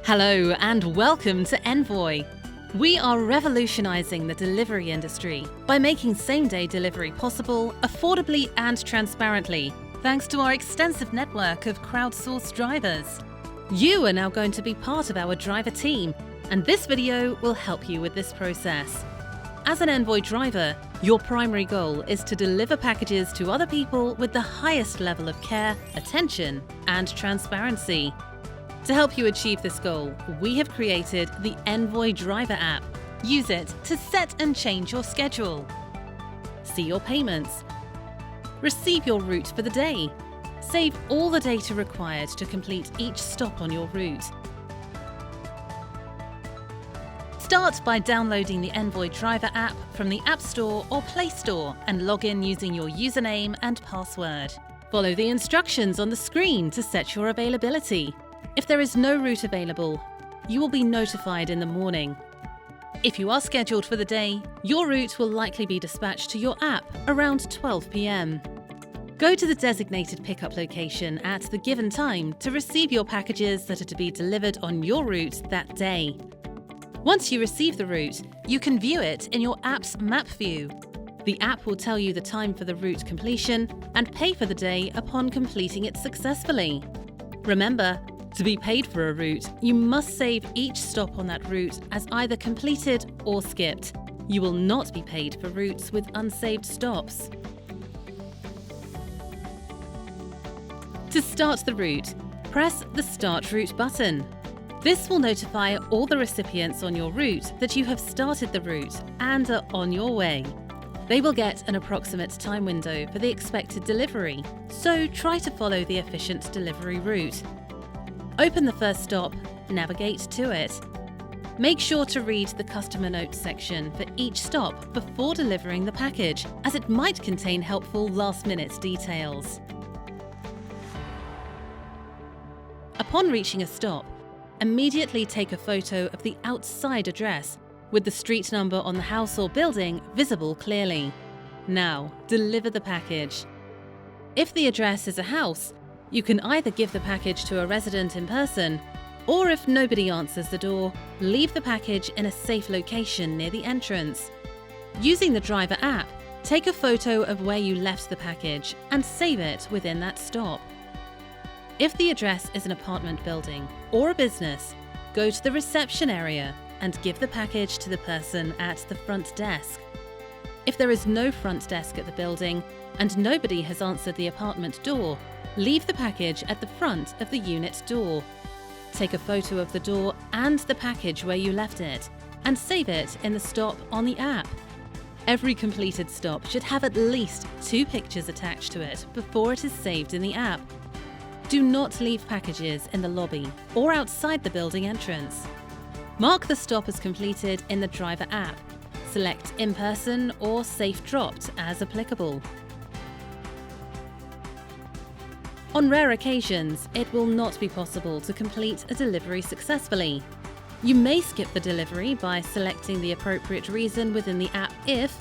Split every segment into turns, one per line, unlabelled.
Hello and welcome to Envoi. We are revolutionizing the delivery industry by making same-day delivery possible affordably and transparently, thanks to our extensive network of crowdsourced drivers. You are now going to be part of our driver team, and this video will help you with this process. As an Envoi driver, your primary goal is to deliver packages to other people with the highest level of care, attention, and transparency. To help you achieve this goal, we have created the Envoi Driver App. Use it to set and change your schedule, see your payments, receive your route for the day, save all the data required to complete each stop on your route. Start by downloading the Envoi Driver App from the App Store or Play Store and log in using your username and password. Follow the instructions on the screen to set your availability. If there is no route available, you will be notified in the morning. If you are scheduled for the day, your route will likely be dispatched to your app around 12 p.m. Go to the designated pickup location at the given time to receive your packages that are to be delivered on your route that day. Once you receive the route, you can view it in your app's map view. The app will tell you the time for the route completion and pay for the day upon completing it successfully. Remember, to be paid for a route, you must save each stop on that route as either completed or skipped. You will not be paid for routes with unsaved stops. To start the route, press the Start Route button. This will notify all the recipients on your route that you have started the route and are on your way. They will get an approximate time window for the expected delivery, so try to follow the efficient delivery route. Open the first stop, navigate to it. Make sure to read the customer notes section for each stop before delivering the package, as it might contain helpful last-minute details. Upon reaching a stop, immediately take a photo of the outside address with the street number on the house or building visible clearly. Now, deliver the package. If the address is a house, you can either give the package to a resident in person, or if nobody answers the door, leave the package in a safe location near the entrance. Using the driver app, take a photo of where you left the package and save it within that stop. If the address is an apartment building or a business, go to the reception area and give the package to the person at the front desk. If there is no front desk at the building and nobody has answered the apartment door, leave the package at the front of the unit door. Take a photo of the door and the package where you left it and save it in the stop on the app. Every completed stop should have at least 2 pictures attached to it before it is saved in the app. Do not leave packages in the lobby or outside the building entrance. Mark the stop as completed in the driver app. Select in person or safe dropped as applicable. On rare occasions, it will not be possible to complete a delivery successfully. You may skip the delivery by selecting the appropriate reason within the app if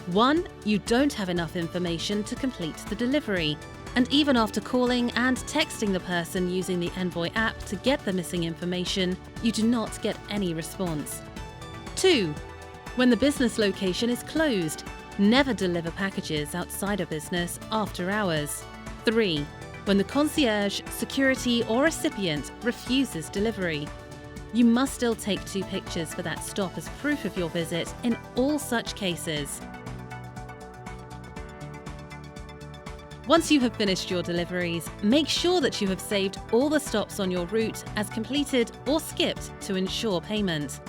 1. You don't have enough information to complete the delivery, and even after calling and texting the person using the Envoi app to get the missing information, you do not get any response. 2. When the business location is closed, never deliver packages outside a business after hours. 3. When the concierge, security, or recipient refuses delivery. You must still take 2 pictures for that stop as proof of your visit in all such cases. Once you have finished your deliveries, make sure that you have saved all the stops on your route as completed or skipped to ensure payment.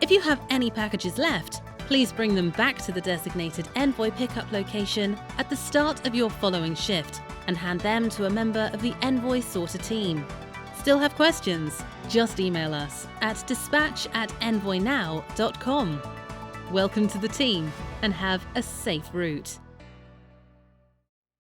If you have any packages left, please bring them back to the designated Envoi pickup location at the start of your following shift and hand them to a member of the Envoi sorter team. Still have questions? Just email us at dispatch@envoinow.com. Welcome to the team and have a safe route.